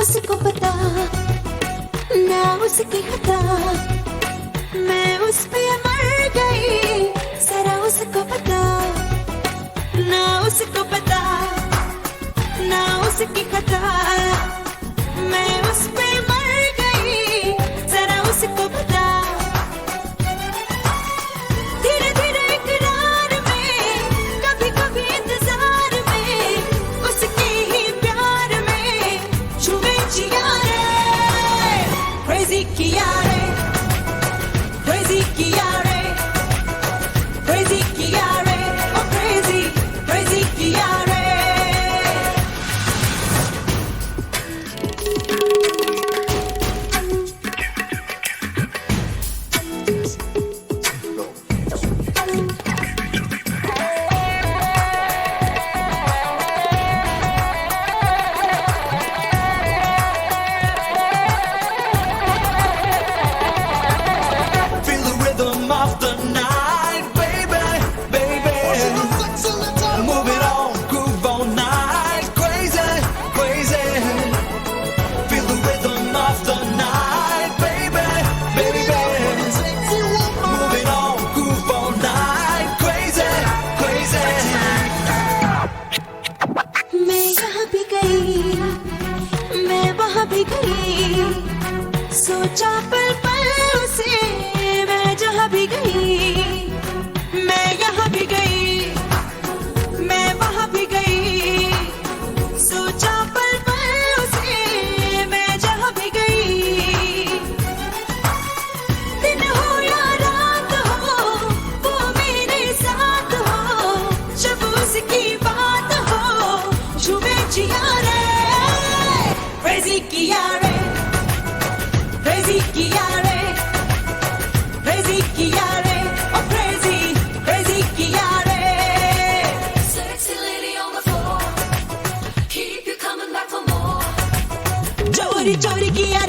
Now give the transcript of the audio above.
उसको पता ना उसकी खता, मैं उस पे मर गई, जरा उसको पता ना उसको पता, ना उसकी खता, मैं उस पे मर गई, जरा उसको पता। धीरे धीरे इकरार में, कभी कभी इंतजार में, उसके ही प्यार में छुए जिया रे, क्रेजी किया रे, क्रेजी किया रे, क्रेजी किया रे, ओ क्रेजी, क्रेजी किया रे। Feel the rhythm of the night, baby, baby. Move it on, groove all night, crazy, crazy. Feel the rhythm of the night, baby, baby. Move it on, groove all night, crazy, crazy. मैं यहाँ भी गई, मैं वहाँ भी गई, सोचा पल पल उसे, मैं जहाँ भी गई, मैं यहाँ भी गई, मैं वहाँ भी गई, सोचा पल पल उसे, मैं जहाँ भी गई। दिन हो या रात हो, वो मेरे साथ हो, जब उसकी बात हो, झूमे जिया रे, क्रेजी किया रे, क्रेजी किया रे, क्रेजी किया रे, ओ क्रेजी, क्रेजी किया रे। Sexy lady on the floor, keep you coming back for more. चोरी चोरी किया